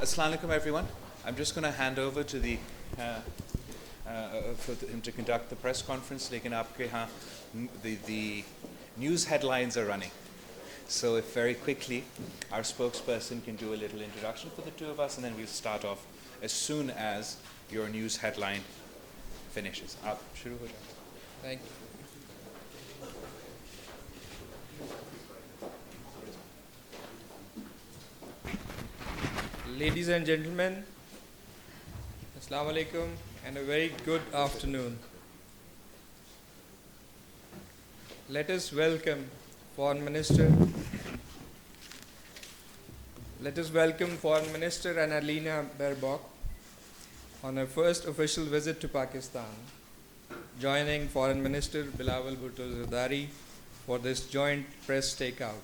Assalamu alaikum, everyone. I'm just going to hand over to for him to conduct the press conference. Lekin aapke yahan the news headlines are running. So if very quickly our spokesperson can do a little introduction for the two of us, and then we'll start off as soon as your news headline finishes. Shuru ho jaye. Thank you. Ladies and gentlemen, Assalamu alaikum and a very good afternoon. Let us welcome Foreign Minister. Let us welcome Foreign Minister Annalena Baerbock on her first official visit to Pakistan, joining Foreign Minister Bilawal Bhutto Zardari for this joint press stakeout.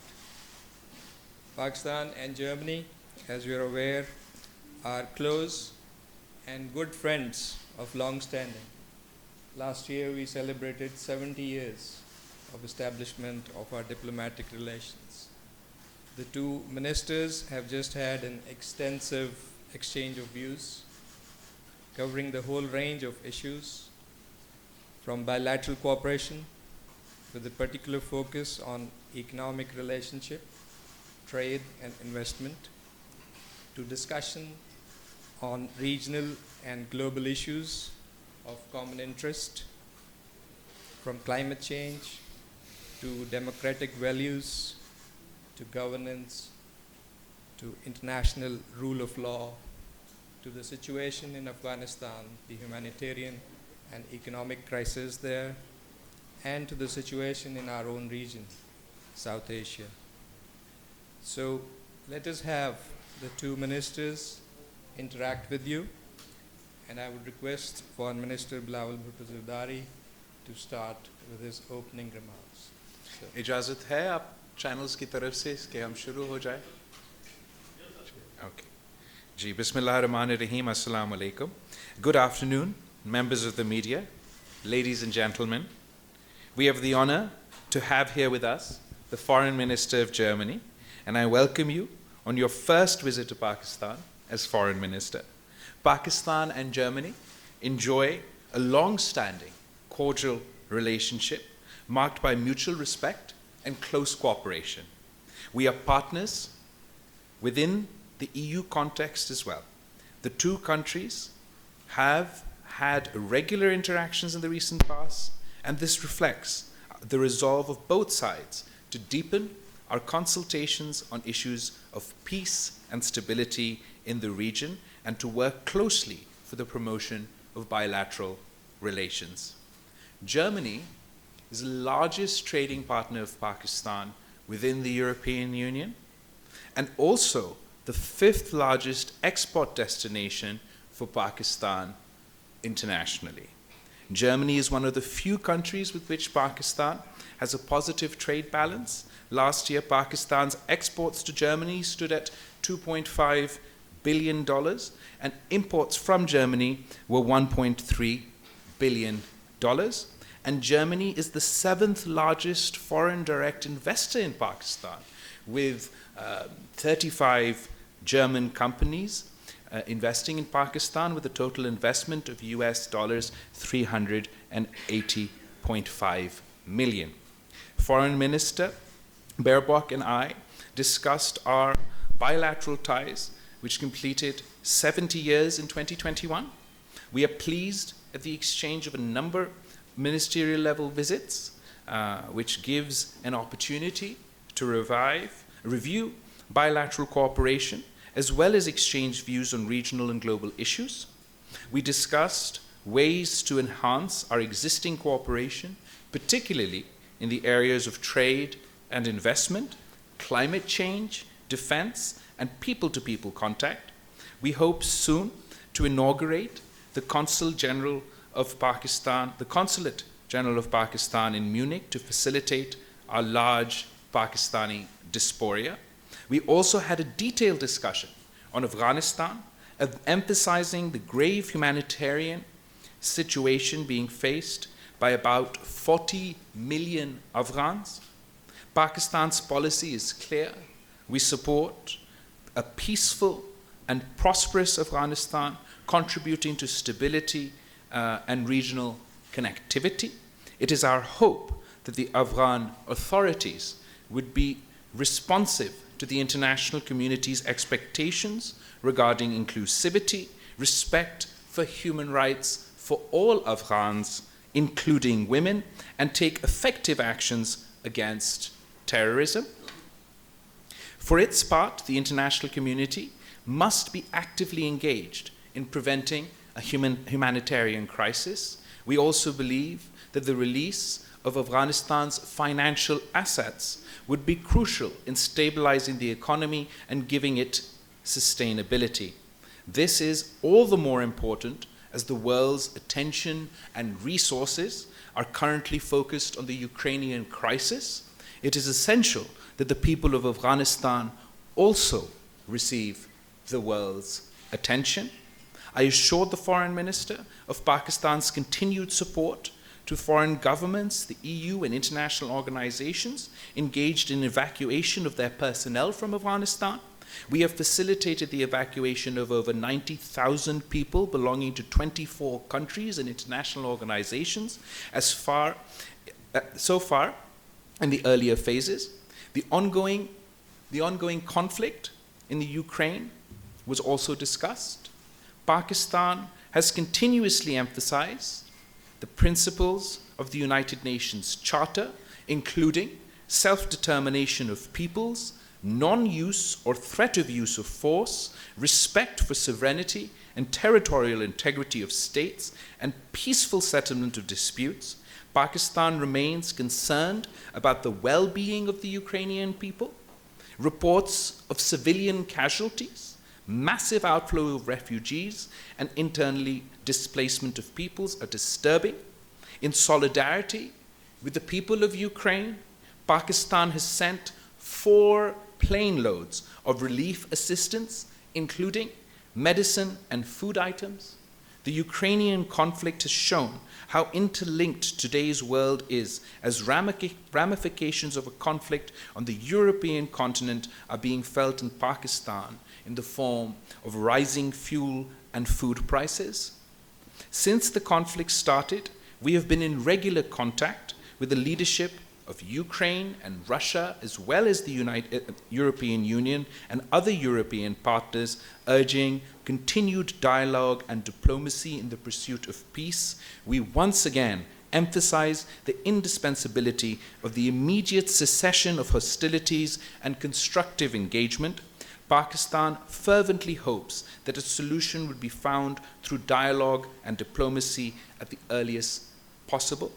Pakistan and Germany, as you are aware, are close and good friends of long standing. Last year we celebrated 70 years of establishment of our diplomatic relations. The two ministers have just had an extensive exchange of views covering the whole range of issues, from bilateral cooperation with a particular focus on economic relationship, trade and investment, to discussion on regional and global issues of common interest, from climate change to democratic values, to governance, to international rule of law, to the situation in Afghanistan, the humanitarian and economic crisis there, and to the situation in our own region, South Asia. So let us have the two ministers interact with you, and I would request Foreign Minister Bilawal Bhutto Zardari to start with his opening remarks. इजाज़त है आप channels की तरफ से कि हम शुरू हो जाए? Okay. Ji, Bismillahir-Rahmanir-Rahim. Assalamu alaikum. Good afternoon, members of the media, ladies and gentlemen. We have the honor to have here with us the Foreign Minister of Germany, and I welcome you on your first visit to Pakistan as Foreign Minister. Pakistan and Germany enjoy a long-standing, cordial relationship marked by mutual respect and close cooperation. We are partners within the EU context as well. The two countries have had regular interactions in the recent past, and this reflects the resolve of both sides to deepen our consultations on issues of peace and stability in the region, and to work closely for the promotion of bilateral relations. Germany is the largest trading partner of Pakistan within the European Union, and also the fifth largest export destination for Pakistan internationally. Germany is one of the few countries with which Pakistan has a positive trade balance. Last year, Pakistan's exports to Germany stood at $2.5 billion, and imports from Germany were $1.3 billion. And Germany is the seventh largest foreign direct investor in Pakistan, with 35 German companies investing in Pakistan with a total investment of US dollars 380.5 million. Foreign Minister Baerbock and I discussed our bilateral ties, which completed 70 years in 2021. We are pleased at the exchange of a number of ministerial level visits, which gives an opportunity to review bilateral cooperation, as well as exchange views on regional and global issues. We discussed ways to enhance our existing cooperation, particularly in the areas of trade and investment, climate change, defense, and people-to-people contact. We hope soon to inaugurate the Consulate General of Pakistan in Munich to facilitate our large Pakistani diaspora. We also had a detailed discussion on Afghanistan, emphasizing the grave humanitarian situation being faced by about 40 million Afghans. Pakistan's policy is clear. We support a peaceful and prosperous Afghanistan, contributing to stability and regional connectivity. It is our hope that the Afghan authorities would be responsive to the international community's expectations regarding inclusivity, respect for human rights for all Afghans, including women, and take effective actions against terrorism. For its part, the international community must be actively engaged in preventing a humanitarian crisis. We also believe that the release of Afghanistan's financial assets would be crucial in stabilizing the economy and giving it sustainability. This is all the more important as the world's attention and resources are currently focused on the Ukrainian crisis. It is essential that the people of Afghanistan also receive the world's attention. I assured the Foreign Minister of Pakistan's continued support to foreign governments, the EU, and international organizations engaged in evacuation of their personnel from Afghanistan. We have facilitated the evacuation of over 90,000 people belonging to 24 countries and international organizations so far in the earlier phases. The ongoing conflict in the Ukraine was also discussed. Pakistan has continuously emphasized the principles of the United Nations Charter, including self-determination of peoples, non-use or threat of use of force, respect for sovereignty and territorial integrity of states, and peaceful settlement of disputes. Pakistan remains concerned about the well-being of the Ukrainian people. Reports of civilian casualties, massive outflow of refugees, and internally displacement of peoples are disturbing. In solidarity with the people of Ukraine, Pakistan has sent 4 plane loads of relief assistance, including medicine and food items. The Ukrainian conflict has shown how interlinked today's world is, as ramifications of a conflict on the European continent are being felt in Pakistan in the form of rising fuel and food prices. Since the conflict started, we have been in regular contact with the leadership of Ukraine and Russia, as well as the European Union and other European partners, urging continued dialogue and diplomacy in the pursuit of peace. We once again emphasize the indispensability of the immediate cessation of hostilities and constructive engagement. Pakistan fervently hopes that a solution would be found through dialogue and diplomacy at the earliest possible.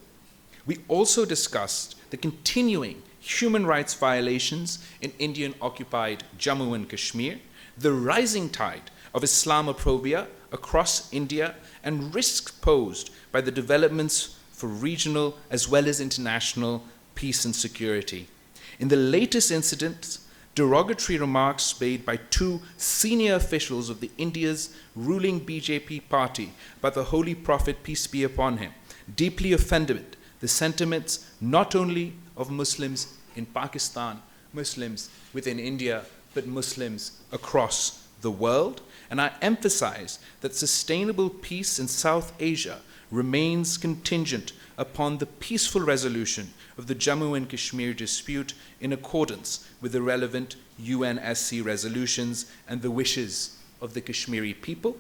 We also discussed the continuing human rights violations in Indian-occupied Jammu and Kashmir, the rising tide of Islamophobia across India, and risks posed by the developments for regional as well as international peace and security. In the latest incidents, derogatory remarks made by 2 senior officials of the India's ruling BJP party about the Holy Prophet, peace be upon him, deeply offended the sentiments not only of Muslims in Pakistan, Muslims within India, but Muslims across the world. And I emphasize that sustainable peace in South Asia remains contingent upon the peaceful resolution of the Jammu and Kashmir dispute in accordance with the relevant UNSC resolutions and the wishes of the Kashmiri people.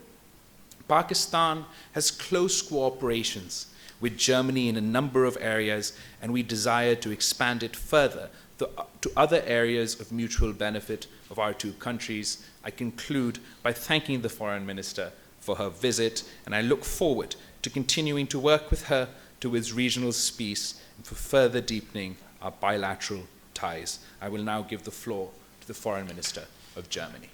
Pakistan has close cooperations with Germany in a number of areas, and we desire to expand it further to other areas of mutual benefit of our 2 countries. I conclude by thanking the Foreign Minister for her visit, and I look forward to continuing to work with her towards regional peace and for further deepening our bilateral ties. I will now give the floor to the Foreign Minister of Germany.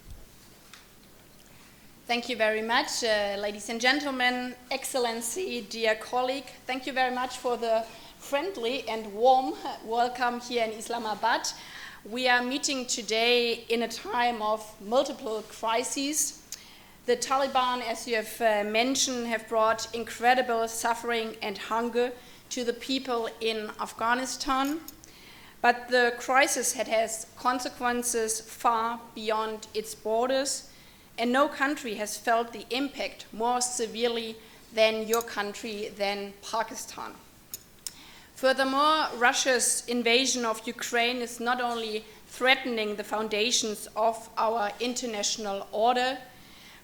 Thank you very much, ladies and gentlemen, Excellency, dear colleague. Thank you very much for the friendly and warm welcome here in Islamabad. We are meeting today in a time of multiple crises. The Taliban, as you have mentioned, have brought incredible suffering and hunger to the people in Afghanistan. But the crisis has consequences far beyond its borders. and no country has felt the impact more severely than your country, than Pakistan. Furthermore, Russia's invasion of Ukraine is not only threatening the foundations of our international order,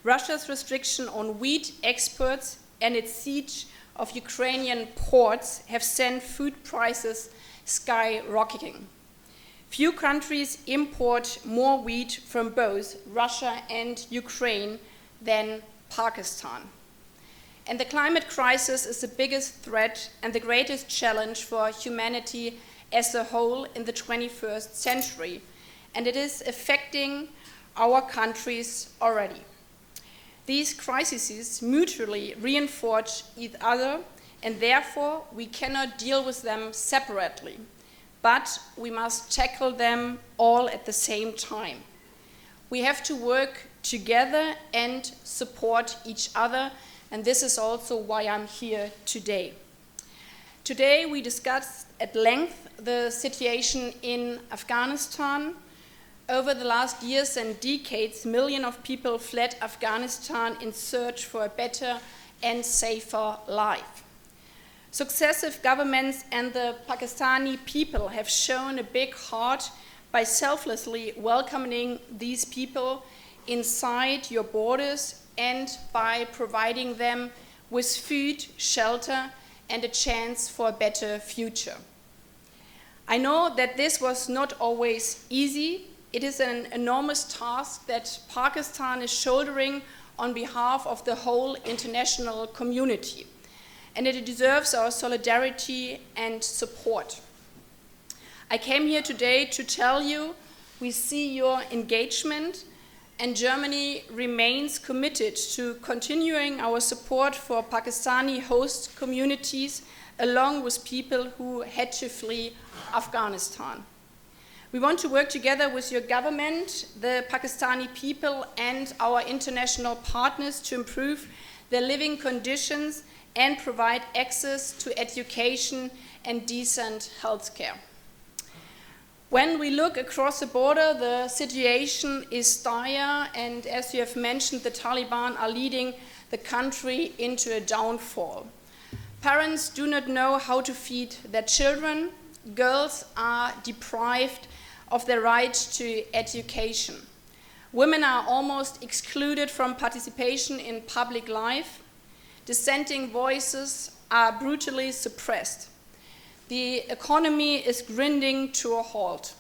Russia's restriction on wheat exports and its siege of Ukrainian ports have sent food prices skyrocketing. Few countries import more wheat from both Russia and Ukraine than Pakistan. And the climate crisis is the biggest threat and the greatest challenge for humanity as a whole in the 21st century. And it is affecting our countries already. These crises mutually reinforce each other, and therefore we cannot deal with them separately. But we must tackle them all at the same time. We have to work together and support each other, and this is also why I'm here today. Today we discussed at length the situation in Afghanistan. Over the last years and decades, millions of people fled Afghanistan in search for a better and safer life. Successive governments and the Pakistani people have shown a big heart by selflessly welcoming these people inside your borders and by providing them with food, shelter, and a chance for a better future. I know that this was not always easy. It is an enormous task that Pakistan is shouldering on behalf of the whole international community, and it deserves our solidarity and support. I came here today to tell you we see your engagement, and Germany remains committed to continuing our support for Pakistani host communities along with people who had to flee Afghanistan. We want to work together with your government, the Pakistani people, and our international partners to improve their living conditions and provide access to education and decent health care. When we look across the border, the situation is dire, and as you have mentioned, the Taliban are leading the country into a downfall. Parents do not know how to feed their children. Girls are deprived of their right to education. Women are almost excluded from participation in public life. Dissenting voices are brutally suppressed. The economy is grinding to a halt.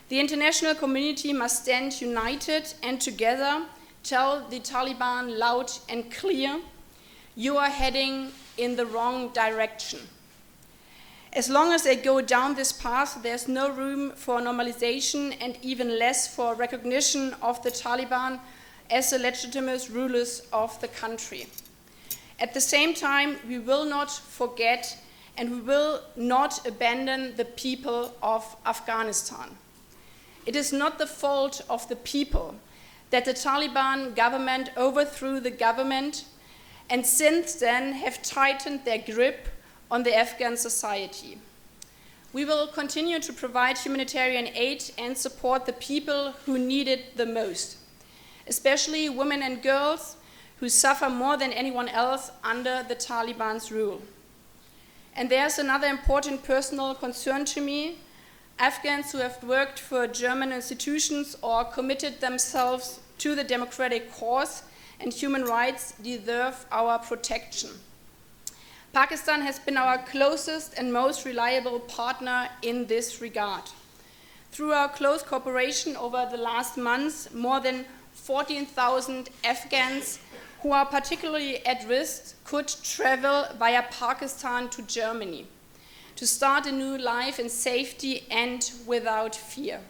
The international community must stand united and together tell the Taliban loud and clear, you are heading in the wrong direction. As long as they go down this path, there's no room for normalization and even less for recognition of the Taliban as the legitimate rulers of the country. At the same time, we will not forget and we will not abandon the people of Afghanistan. It is not the fault of the people that the Taliban government overthrew the government and since then have tightened their grip on the Afghan society. We will continue to provide humanitarian aid and support the people who need it the most, especially women and girls who suffer more than anyone else under the Taliban's rule. And there's another important personal concern to me. Afghans who have worked for German institutions or committed themselves to the democratic cause and human rights deserve our protection. Pakistan has been our closest and most reliable partner in this regard. Through our close cooperation over the last months, more than 14,000 Afghans who are particularly at risk could travel via Pakistan to Germany to start a new life in safety and without fear.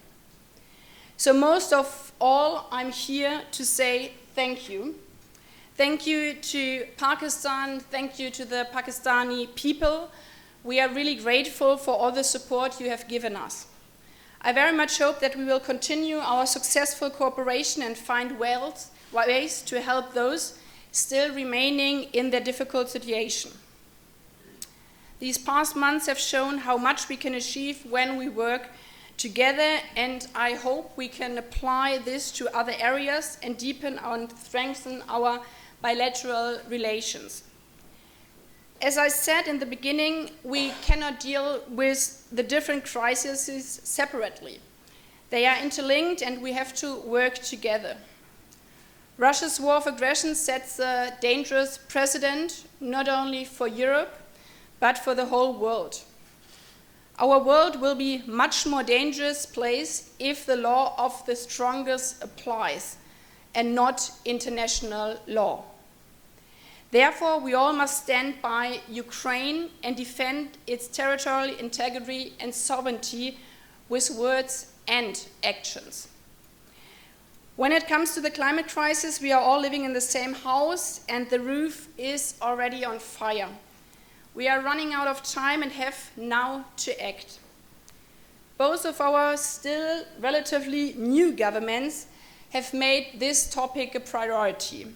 So most of all, I'm here to say thank you. Thank you to Pakistan, thank you to the Pakistani people. We are really grateful for all the support you have given us. I very much hope that we will continue our successful cooperation and find ways to help those still remaining in their difficult situation. These past months have shown how much we can achieve when we work together, and I hope we can apply this to other areas and deepen and strengthen our bilateral relations. As I said in the beginning, we cannot deal with the different crises separately. They are interlinked and we have to work together. Russia's war of aggression sets a dangerous precedent, not only for Europe, but for the whole world. Our world will be a much more dangerous place if the law of the strongest applies and not international law. Therefore, we all must stand by Ukraine and defend its territorial integrity and sovereignty with words and actions. When it comes to the climate crisis, we are all living in the same house and the roof is already on fire. We are running out of time and have now to act. Both of our still relatively new governments have made this topic a priority.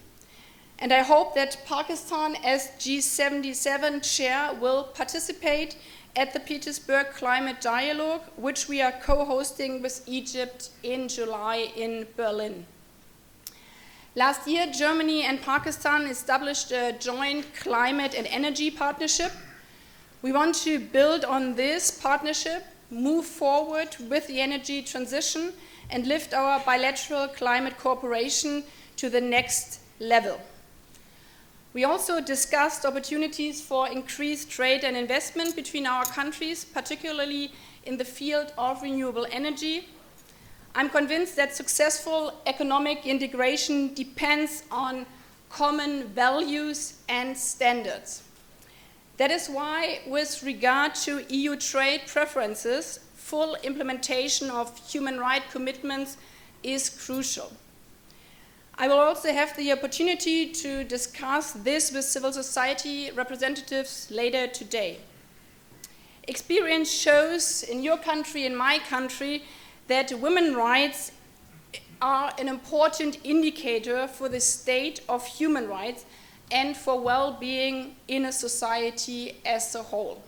And I hope that Pakistan, as G77 chair, will participate at the Petersburg Climate Dialogue, which we are co-hosting with Egypt in July in Berlin. Last year, Germany and Pakistan established a joint climate and energy partnership. We want to build on this partnership, move forward with the energy transition, and lift our bilateral climate cooperation to the next level. We also discussed opportunities for increased trade and investment between our countries, particularly in the field of renewable energy. I'm convinced that successful economic integration depends on common values and standards. That is why, with regard to EU trade preferences, full implementation of human rights commitments is crucial. I will also have the opportunity to discuss this with civil society representatives later today. Experience shows in your country and my country that women's rights are an important indicator for the state of human rights and for well-being in a society as a whole.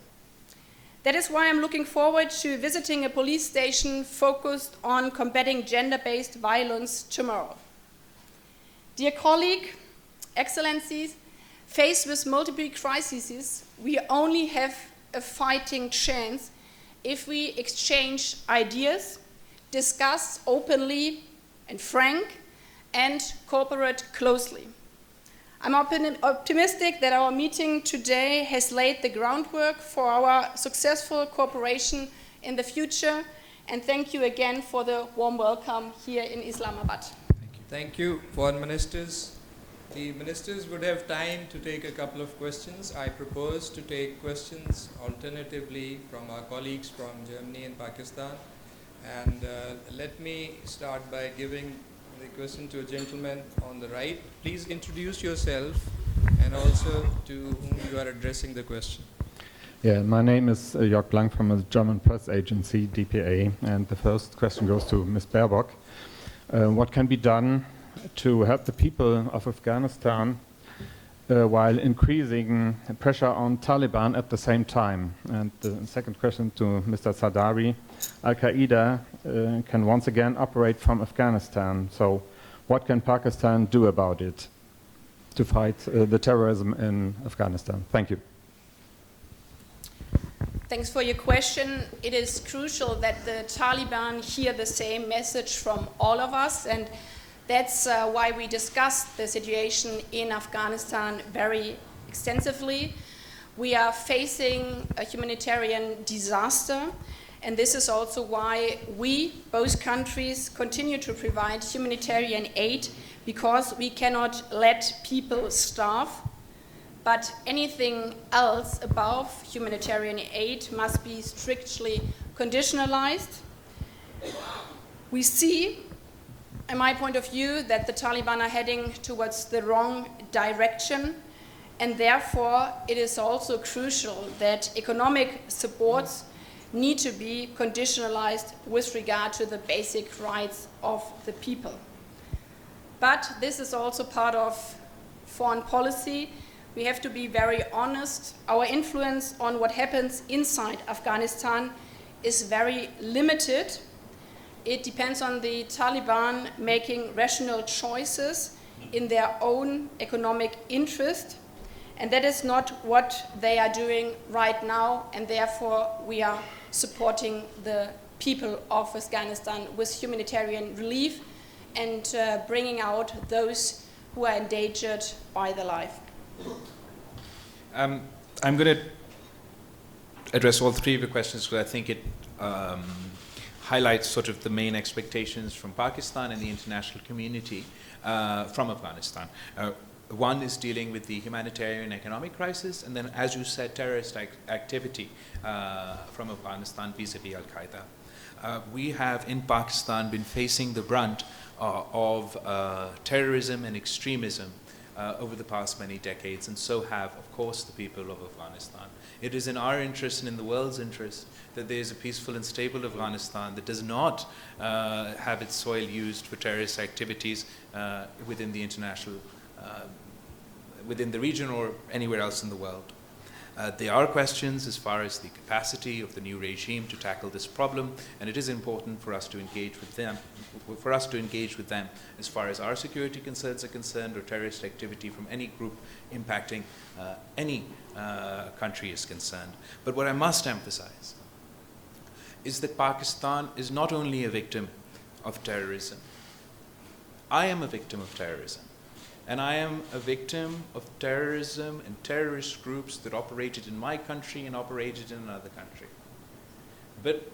That is why I'm looking forward to visiting a police station focused on combating gender-based violence tomorrow. Dear colleague, Excellencies, faced with multiple crises, we only have a fighting chance if we exchange ideas, discuss openly and frank, and cooperate closely. I'm optimistic that our meeting today has laid the groundwork for our successful cooperation in the future, and thank you again for the warm welcome here in Islamabad. Thank you, foreign ministers. The ministers would have time to take a couple of questions. I propose to take questions alternatively from our colleagues from Germany and Pakistan. And let me start by giving the question to a gentleman on the right. Please introduce yourself and also to whom you are addressing the question. Yeah, my name is Jörg Blank from a German press agency, DPA, and the first question goes to Ms. Baerbock. What can be done to help the people of Afghanistan while increasing pressure on Taliban at the same time? And the second question to Mr. Sardari. Al-Qaeda can once again operate from Afghanistan. So what can Pakistan do about it to fight the terrorism in Afghanistan? Thank you. Thanks for your question. It is crucial that the Taliban hear the same message from all of us, and that's why we discussed the situation in Afghanistan very extensively. We are facing a humanitarian disaster, and this is also why we, both countries, continue to provide humanitarian aid, because we cannot let people starve. But anything else above humanitarian aid must be strictly conditionalized. We see, in my point of view, that the Taliban are heading towards the wrong direction, and therefore it is also crucial that economic supports need to be conditionalized with regard to the basic rights of the people. But this is also part of foreign policy. We have to be very honest. Our influence on what happens inside Afghanistan is very limited. It depends on the Taliban making rational choices in their own economic interest, and that is not what they are doing right now, and therefore we are supporting the people of Afghanistan with humanitarian relief and bringing out those who are endangered by their life. I'm going to address all three of your questions because I think it highlights sort of the main expectations from Pakistan and the international community from Afghanistan. One is dealing with the humanitarian economic crisis, and then, as you said, terrorist activity from Afghanistan vis-a-vis Al-Qaeda. We have in Pakistan been facing the brunt of terrorism and extremism over the past many decades, and so have, of course, the people of Afghanistan. It is in our interest and in the world's interest that there is a peaceful and stable Afghanistan that does not have its soil used for terrorist activities within the international, within the region or anywhere else in the world. There are questions as far as the capacity of the new regime to tackle this problem, and it is important for us to engage with them, as far as our security concerns are concerned or terrorist activity from any group impacting any country is concerned. But what I must emphasize is that Pakistan is not only a victim of terrorism. I am a victim of terrorism. And I am a victim of terrorism and terrorist groups that operated in my country and operated in another country. But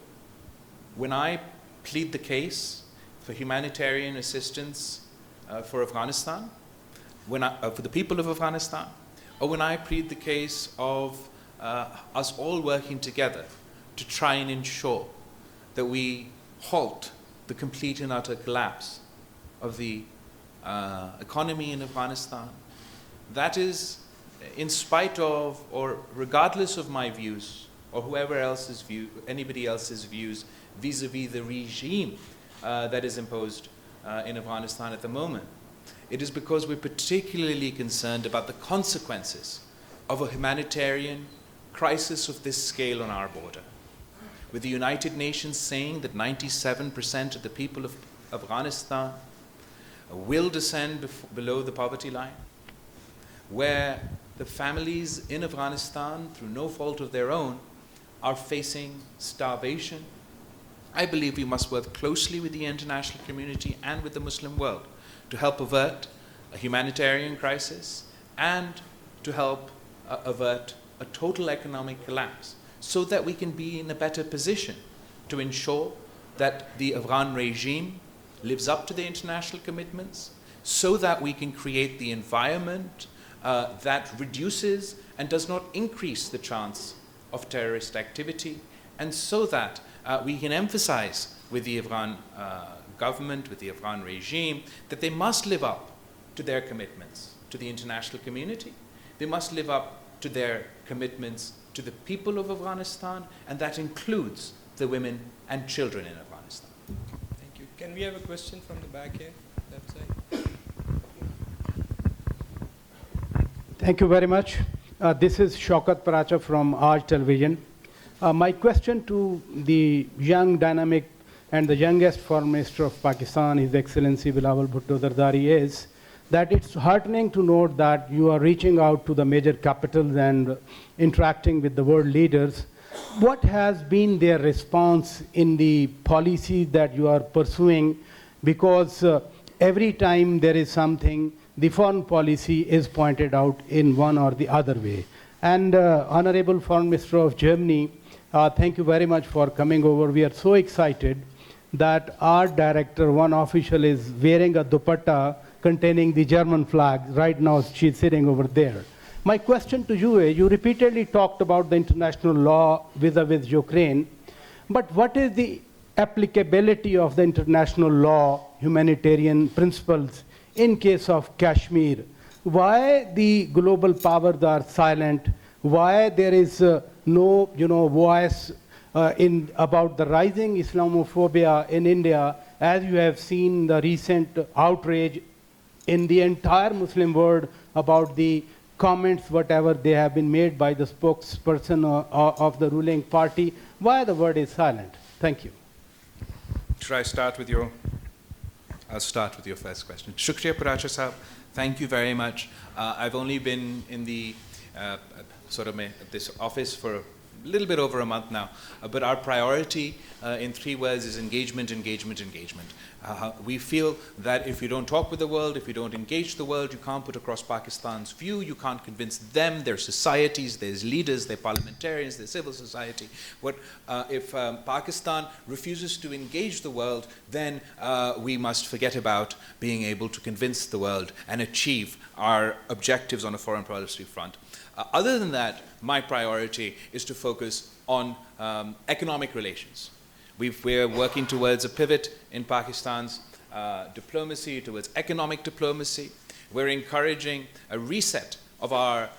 when I plead the case for humanitarian assistance for Afghanistan, for the people of Afghanistan, or when I plead the case of us all working together to try and ensure that we halt the complete and utter collapse of the economy in Afghanistan, that is in spite of or regardless of my views or whoever else's view, anybody else's views vis-a-vis the regime that is imposed in Afghanistan at the moment. It is because we're particularly concerned about the consequences of a humanitarian crisis of this scale on our border. With the United Nations saying that 97% of the people of Afghanistan will descend below the poverty line, where the families in Afghanistan, through no fault of their own, are facing starvation. I believe we must work closely with the international community and with the Muslim world to help avert a humanitarian crisis and to help avert a total economic collapse, so that we can be in a better position to ensure that the Afghan regime lives up to the international commitments, so that we can create the environment that reduces and does not increase the chance of terrorist activity, and so that we can emphasize with the Afghan government, with the Afghan regime, that they must live up to their commitments to the international community. They must live up to their commitments to the people of Afghanistan, and that includes the women and children in Afghanistan. Thank you. Can we have a question from the back here, left side? Thank you very much. This is Shaukat Paracha from Aaj Television. My question to the young, dynamic, and the youngest Foreign Minister of Pakistan, His Excellency Bilawal Bhutto Zardari, is that it's heartening to note that you are reaching out to the major capitals and interacting with the world leaders. What has been their response in the policies that you are pursuing? Because every time there is something, the foreign policy is pointed out in one or the other way. And Honorable Foreign Minister of Germany, thank you very much for coming over. We are so excited that our director, one official, is wearing a dupatta containing the German flag. Right now, she's sitting over there. My question to you is, you repeatedly talked about the international law vis-a-vis Ukraine, but what is the applicability of the international law, humanitarian principles, in case of Kashmir? Why the global powers are silent? Why there is no voice about the rising Islamophobia in India, as you have seen the recent outrage in the entire Muslim world about the comments, whatever they have been made by the spokesperson of the ruling party? why the word is silent? Thank you. Should I start with your? I'll start with your first question. Shukriya Paracha Sahab, thank you very much. I've only been in the this office for a little bit over a month now, but our priority in 3 words is engagement, engagement, engagement. We feel that if you don't talk with the world, if you don't engage the world, you can't put across Pakistan's view, you can't convince them, their societies, there's leaders, their parliamentarians, their civil society. If Pakistan refuses to engage the world, then we must forget about being able to convince the world and achieve our objectives on a foreign policy front. Other than that, my priority is to focus on economic relations. We're working towards a pivot in Pakistan's diplomacy, towards economic diplomacy. We're encouraging a reset of our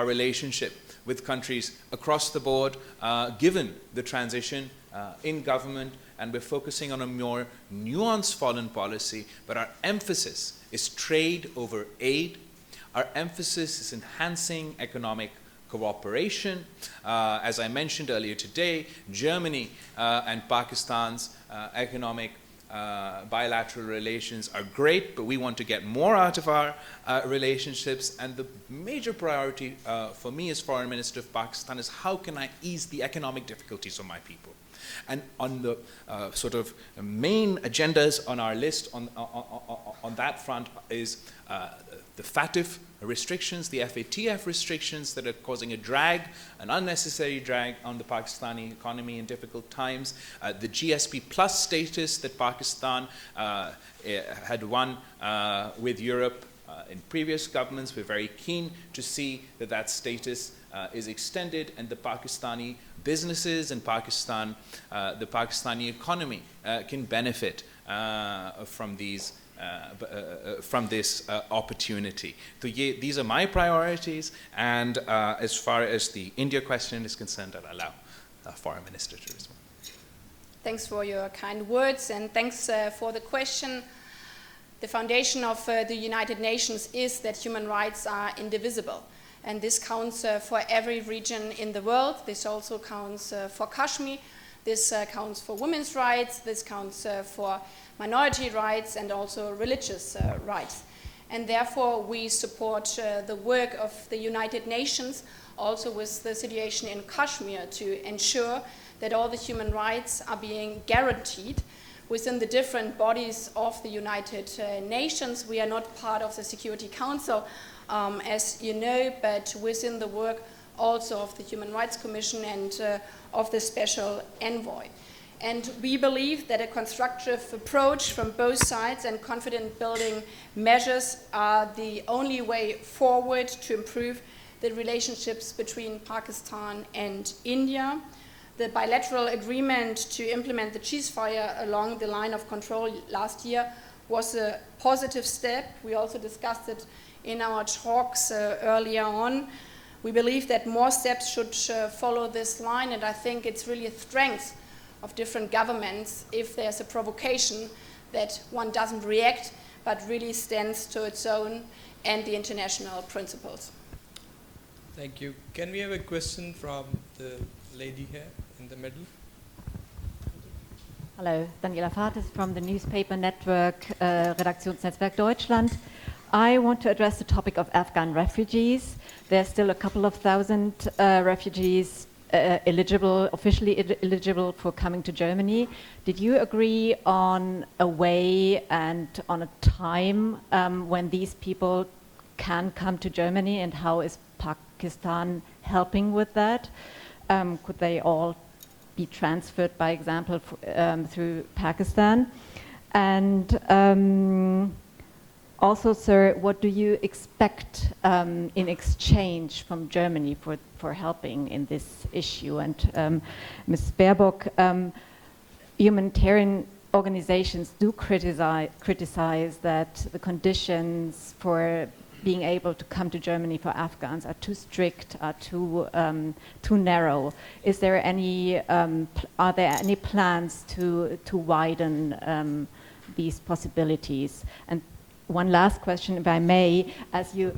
relationship with countries across the board, given the transition in government, and we're focusing on a more nuanced foreign policy, but our emphasis is trade over aid. Our emphasis is enhancing economic cooperation. As I mentioned earlier today, Germany and Pakistan's economic bilateral relations are great, but we want to get more out of our relationships. And the major priority for me as Foreign Minister of Pakistan is how can I ease the economic difficulties of my people? And on the main agendas on our list on that front is the FATF restrictions, the FATF restrictions that are causing an unnecessary drag on the Pakistani economy in difficult times, the GSP plus status that Pakistan had won with Europe in previous governments. We're very keen to see that status is extended, and the Pakistani businesses and the Pakistani economy can benefit from this opportunity. So these are my priorities, and as far as the India question is concerned, I'll allow the Foreign Minister to respond. Thanks for your kind words, and thanks for the question. The foundation of the United Nations is that human rights are indivisible. And this counts for every region in the world. This also counts for Kashmir. This counts for women's rights. This counts for minority rights and also religious rights. And therefore, we support the work of the United Nations, also with the situation in Kashmir, to ensure that all the human rights are being guaranteed within the different bodies of the United Nations. We are not part of the Security Council, as you know, but within the work also of the Human Rights Commission and of the Special Envoy. And we believe that a constructive approach from both sides and confidence-building measures are the only way forward to improve the relationships between Pakistan and India. The bilateral agreement to implement the ceasefire along the line of control last year was a positive step. We also discussed it in our talks earlier on. We believe that more steps should follow this line, and I think it's really a strength of different governments if there's a provocation that one doesn't react but really stands to its own and the international principles. Thank you. Can we have a question from the lady here in the middle? Hello, Daniela Fates from the newspaper network Redaktionsnetzwerk Deutschland. I want to address the topic of Afghan refugees. There are still a couple of thousand refugees officially eligible for coming to Germany. Did you agree on a way and on a time when these people can come to Germany, and how is Pakistan helping with that? Could they all be transferred, by example, through Pakistan? And also, sir, what do you expect in exchange from Germany for helping in this issue? And Ms. Baerbock, humanitarian organizations do criticize that the conditions for being able to come to Germany for Afghans are too strict, are too narrow. Is there any? Are there any plans to widen these possibilities? And one last question, if I may, as you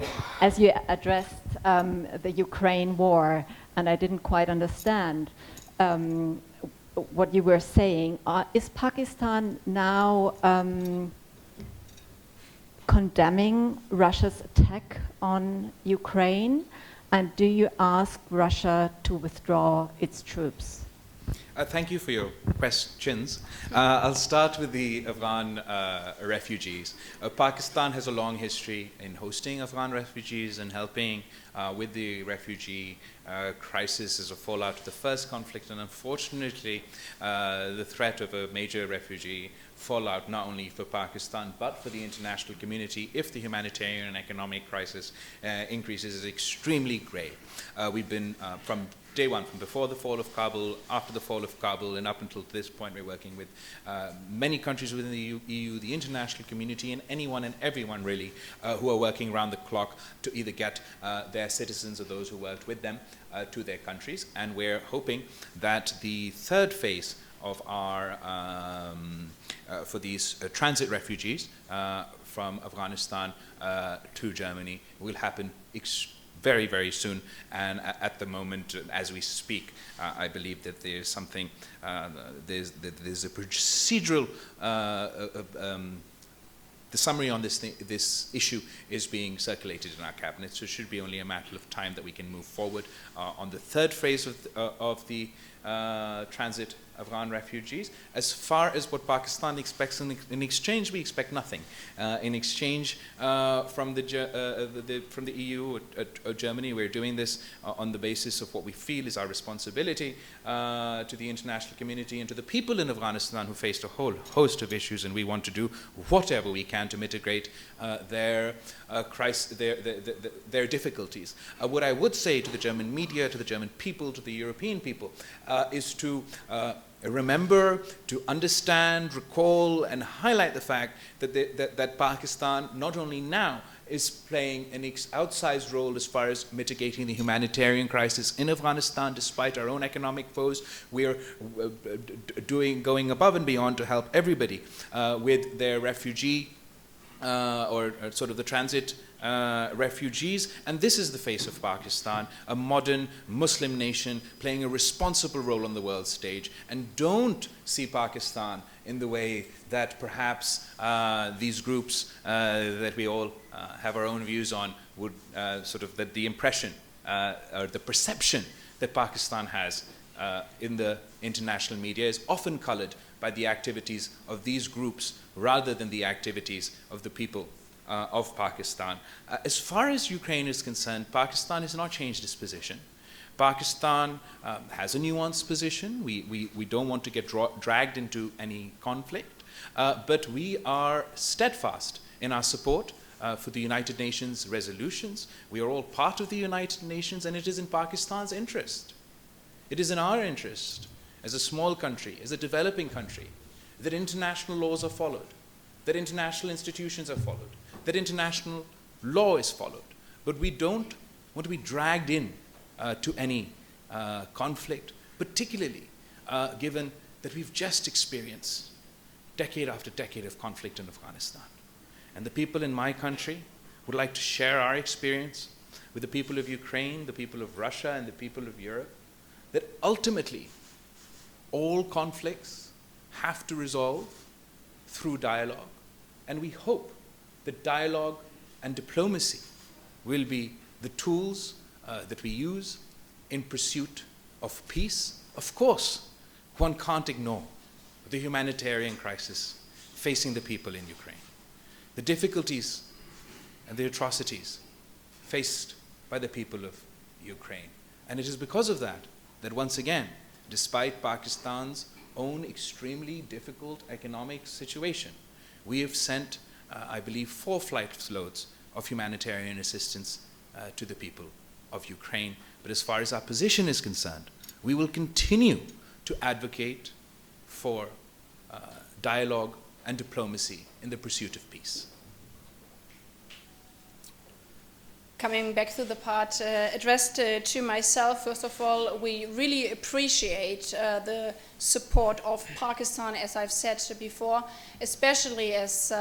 addressed the Ukraine war, and I didn't quite understand what you were saying. Is Pakistan now condemning Russia's attack on Ukraine? And do you ask Russia to withdraw its troops? Thank you for your questions. I'll start with the Afghan refugees. Pakistan has a long history in hosting Afghan refugees and helping with the refugee crisis as a fallout of the first conflict. And unfortunately, the threat of a major refugee fallout not only for Pakistan but for the international community if the humanitarian and economic crisis increases is extremely grave. We've been from day one, from before the fall of Kabul, after the fall of Kabul, and up until this point, we're working with many countries within the EU, the international community, and anyone and everyone really who are working around the clock to either get their citizens or those who worked with them to their countries. And we're hoping that the third phase of our for these transit refugees from Afghanistan to Germany will happen very, very soon. And at the moment, as we speak, I believe that there's something, there's a procedural, the summary on this issue is being circulated in our cabinet, so it should be only a matter of time that we can move forward on the third phase of the transit Afghan refugees. As far as what Pakistan expects in exchange, we expect nothing. In exchange from the EU or Germany, we're doing this on the basis of what we feel is our responsibility to the international community and to the people in Afghanistan who faced a whole host of issues, and we want to do whatever we can to mitigate their difficulties. What I would say to the German media, to the German people, to the European people, is to remember, to understand, recall, and highlight the fact that Pakistan not only now is playing an outsized role as far as mitigating the humanitarian crisis in Afghanistan, despite our own economic foes. We are going above and beyond to help everybody with their refugee or sort of the transit refugees, and this is the face of Pakistan, a modern Muslim nation playing a responsible role on the world stage. And don't see Pakistan in the way that perhaps these groups that we all have our own views on would that the impression or the perception that Pakistan has in the international media is often colored by the activities of these groups rather than the activities of the people of Pakistan. As far as Ukraine is concerned, Pakistan has not changed its position. Pakistan has a nuanced position. We don't want to get dragged into any conflict, but we are steadfast in our support for the United Nations resolutions. We are all part of the United Nations, and it is in Pakistan's interest. It is in our interest, as a small country, as a developing country, that international laws are followed, that international institutions are followed, that international law is followed. But we don't want to be dragged in to any conflict, particularly given that we've just experienced decade after decade of conflict in Afghanistan. And the people in my country would like to share our experience with the people of Ukraine, the people of Russia, and the people of Europe, that ultimately all conflicts have to resolve through dialogue. And we hope that dialogue and diplomacy will be the tools that we use in pursuit of peace. Of course, one can't ignore the humanitarian crisis facing the people in Ukraine, the difficulties and the atrocities faced by the people of Ukraine. And it is because of that that once again, despite Pakistan's own extremely difficult economic situation, we have sent, I believe, 4 flight loads of humanitarian assistance to the people of Ukraine. But as far as our position is concerned, we will continue to advocate for dialogue and diplomacy in the pursuit of peace. Coming back to the part addressed to myself, first of all, we really appreciate the support of Pakistan, as I've said before, especially as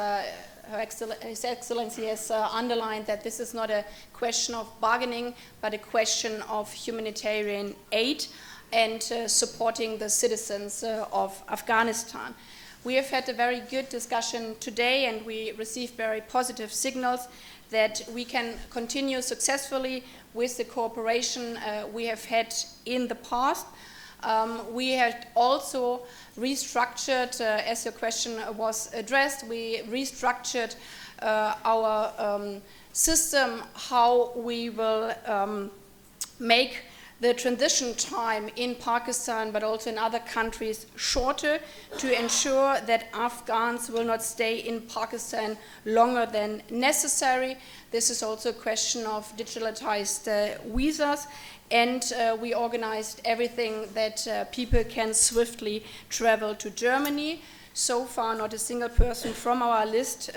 His Excellency has underlined that this is not a question of bargaining, but a question of humanitarian aid and supporting the citizens of Afghanistan. We have had a very good discussion today, and we received very positive signals that we can continue successfully with the cooperation we have had in the past. We had also restructured, as your question was addressed, we restructured our system, how we will make the transition time in Pakistan, but also in other countries, shorter to ensure that Afghans will not stay in Pakistan longer than necessary. This is also a question of digitalized visas, and we organized everything that people can swiftly travel to Germany. So far, not a single person from our list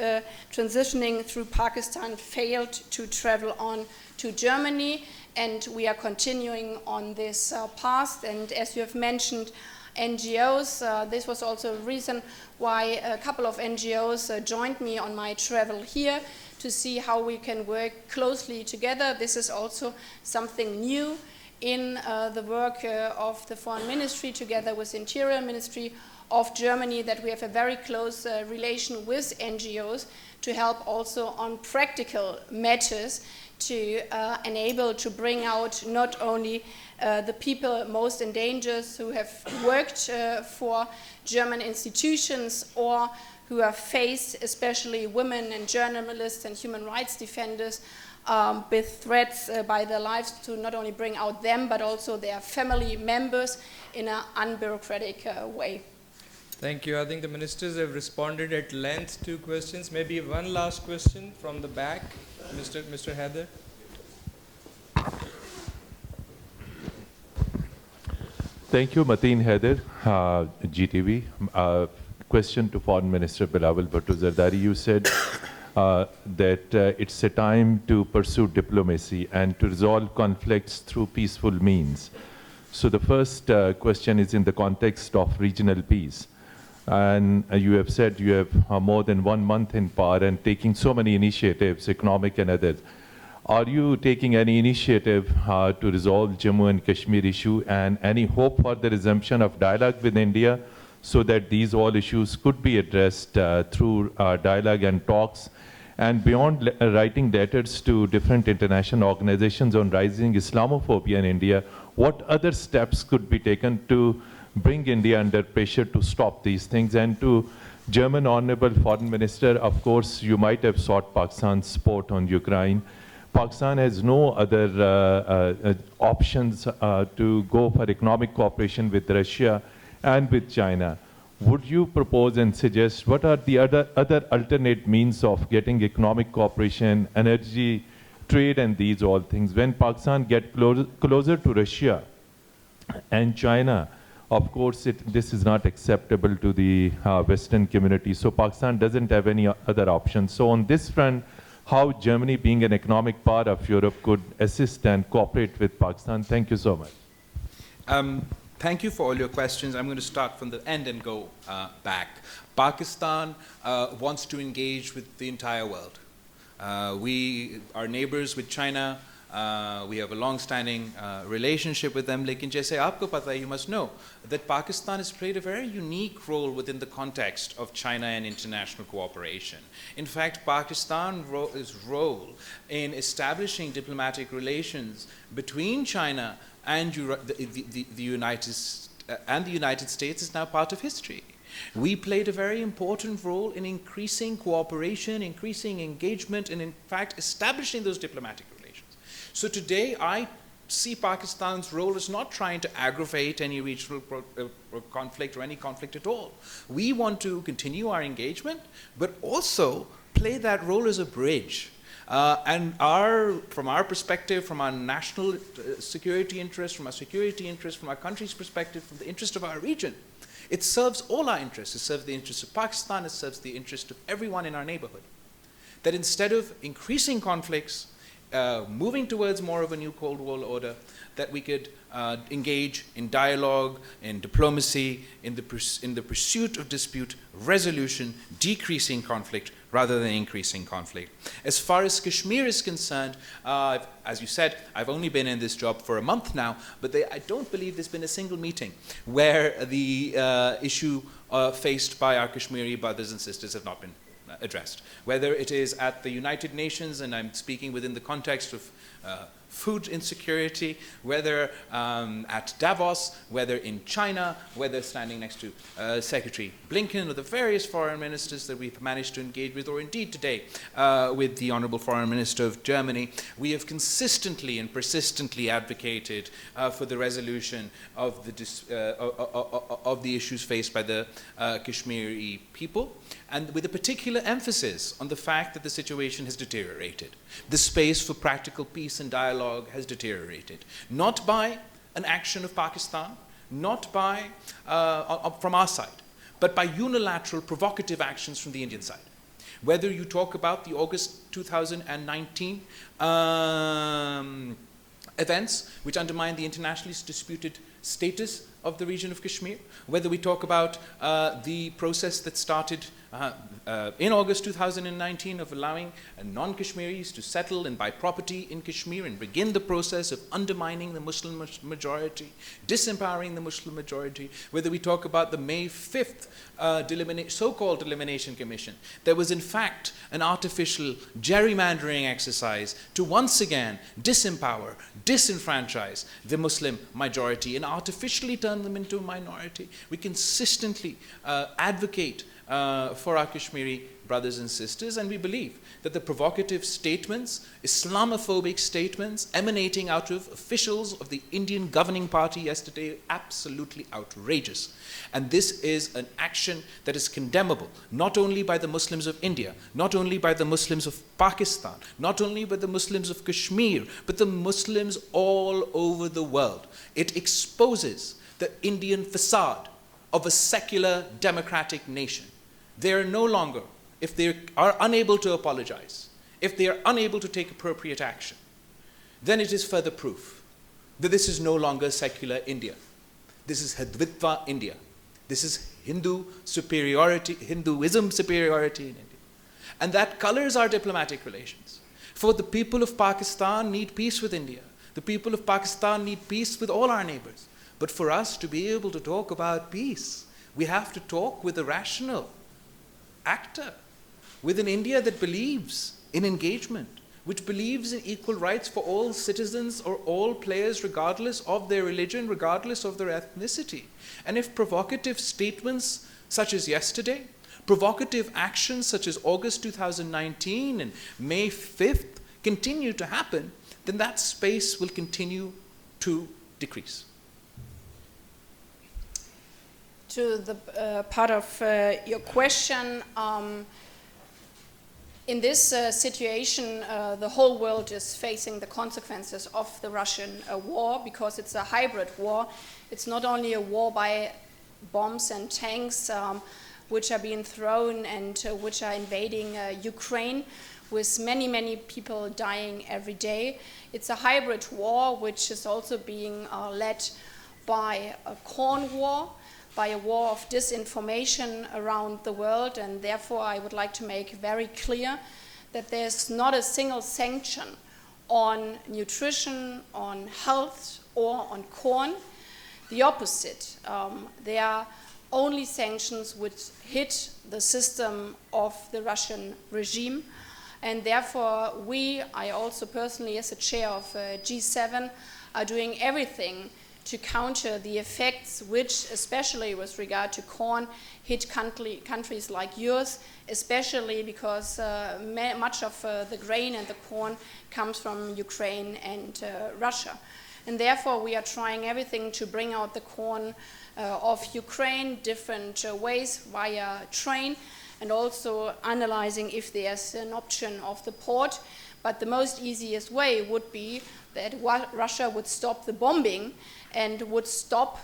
transitioning through Pakistan failed to travel on to Germany, and we are continuing on this path. And as you have mentioned, NGOs, this was also a reason why a couple of NGOs joined me on my travel here to see how we can work closely together. This is also something new in the work of the Foreign Ministry together with the Interior Ministry of Germany, that we have a very close relation with NGOs to help also on practical matters to enable to bring out not only the people most in danger who have worked for German institutions or who have faced, especially women and journalists and human rights defenders, with threats by their lives, to not only bring out them but also their family members in an unbureaucratic way. Thank you. I think the ministers have responded at length to questions. Maybe one last question from the back, Mr. Heather. Thank you, Mateen Heather, GTV. Question to Foreign Minister Bilawal Bhutto Zardari. You said that it's a time to pursue diplomacy and to resolve conflicts through peaceful means. So the first question is in the context of regional peace. And you have said you have more than 1 month in power and taking so many initiatives, economic and others. Are you taking any initiative to resolve Jammu and Kashmir issue, and any hope for the resumption of dialogue with India so that these all issues could be addressed through dialogue and talks? And beyond writing letters to different international organizations on rising Islamophobia in India, what other steps could be taken to bring India under pressure to stop these things? And to German Honorable Foreign Minister, of course, you might have sought Pakistan's support on Ukraine. Pakistan has no other options to go for economic cooperation with Russia and with China. Would you propose and suggest what are the other alternate means of getting economic cooperation, energy, trade, and these all things? When Pakistan get closer to Russia and China, of course, this is not acceptable to the Western community. So Pakistan doesn't have any other options. So on this front, how Germany, being an economic part of Europe, could assist and cooperate with Pakistan? Thank you so much. Thank you for all your questions. I'm going to start from the end and go back. Pakistan wants to engage with the entire world. We are neighbors with China. We have a long-standing relationship with them. Lekin jaise aapko pata hai, you must know that Pakistan has played a very unique role within the context of China and international cooperation. In fact, Pakistan's role in establishing diplomatic relations between China and the United States is now part of history. We played a very important role in increasing cooperation, increasing engagement, and in fact establishing those diplomatic relations. So today I see Pakistan's role as not trying to aggravate any regional conflict or any conflict at all. We want to continue our engagement, but also play that role as a bridge. And from our perspective, from our national security interest, from our security interest, from our country's perspective, from the interest of our region, it serves all our interests. It serves the interests of Pakistan, it serves the interest of everyone in our neighborhood. That instead of increasing conflicts, moving towards more of a new Cold War order, that we could engage in dialogue, in diplomacy, in the pursuit of dispute resolution, decreasing conflict, rather than increasing conflict. As far as Kashmir is concerned, as you said, I've only been in this job for a month now, but I don't believe there's been a single meeting where the issue faced by our Kashmiri brothers and sisters have not been addressed. Whether it is at the United Nations, and I'm speaking within the context of food insecurity, whether at Davos, whether in China, whether standing next to Secretary Blinken or the various foreign ministers that we've managed to engage with, or indeed today with the Honorable Foreign Minister of Germany, we have consistently and persistently advocated for the resolution of the issues faced by the Kashmiri people, and with a particular emphasis on the fact that the situation has deteriorated. The space for practical peace and dialogue has deteriorated, not by an action of Pakistan, not by from our side, but by unilateral provocative actions from the Indian side. Whether you talk about the August 2019 events which undermine the internationally disputed status of the region of Kashmir, whether we talk about the process that started in August 2019 of allowing non-Kashmiris to settle and buy property in Kashmir and begin the process of undermining the Muslim majority, disempowering the Muslim majority, whether we talk about the May 5th so-called Elimination Commission, there was in fact an artificial gerrymandering exercise to once again disempower, disenfranchise the Muslim majority and artificially turn them into a minority. We consistently advocate for our Kashmiri brothers and sisters, and we believe that the provocative statements, Islamophobic statements emanating out of officials of the Indian governing party yesterday are absolutely outrageous. And this is an action that is condemnable, not only by the Muslims of India, not only by the Muslims of Pakistan, not only by the Muslims of Kashmir, but the Muslims all over the world. It exposes the Indian facade of a secular democratic nation. They are no longer, if they are unable to apologize, if they are unable to take appropriate action, then it is further proof that this is no longer secular India. This is Hindutva India. This is Hinduism superiority in India. And that colors our diplomatic relations. For the people of Pakistan need peace with India. The people of Pakistan need peace with all our neighbors. But for us to be able to talk about peace, we have to talk with a rational actor, with an India that believes in engagement, which believes in equal rights for all citizens or all players regardless of their religion, regardless of their ethnicity. And if provocative statements such as yesterday, provocative actions such as August 2019 and May 5th continue to happen, then that space will continue to decrease. To the part of your question, in this situation, the whole world is facing the consequences of the Russian war, because it's a hybrid war. It's not only a war by bombs and tanks which are being thrown and which are invading Ukraine, with many, many people dying every day. It's a hybrid war which is also being led by a corn war, by a war of disinformation around the world, and therefore I would like to make very clear that there's not a single sanction on nutrition, on health, or on corn. The opposite. There are only sanctions which hit the system of the Russian regime, and therefore I also personally as a chair of G7 are doing everything to counter the effects which, especially with regard to corn, hit countries like yours, especially because much of the grain and the corn comes from Ukraine and Russia. And therefore we are trying everything to bring out the corn of Ukraine, different ways via train, and also analyzing if there's an option of the port. But the most easiest way would be that Russia would stop the bombing and would stop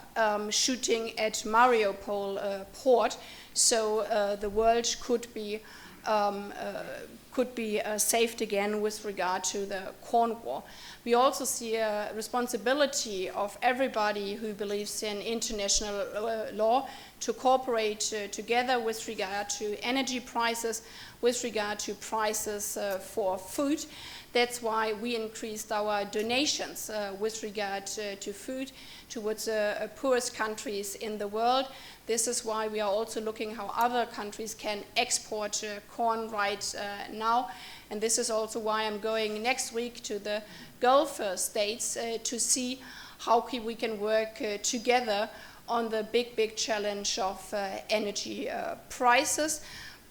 shooting at Mariupol port, so the world could be could be saved again with regard to the corn war. We also see a responsibility of everybody who believes in international law to cooperate together with regard to energy prices, with regard to prices for food. That's why we increased our donations with regard to food towards the poorest countries in the world. This is why we are also looking how other countries can export corn right now. And this is also why I'm going next week to the Gulf states to see how we can work together on the big challenge of energy prices.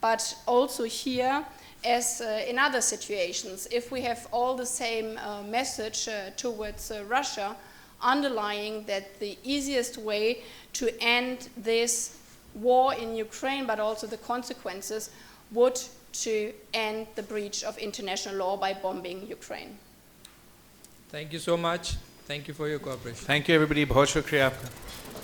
But also here, as in other situations, if we have all the same message towards Russia, underlying that the easiest way to end this war in Ukraine, but also the consequences, would to end the breach of international law by bombing Ukraine. Thank you so much. Thank you for your cooperation. Thank you, everybody. बहुत शुक्रिया आपका.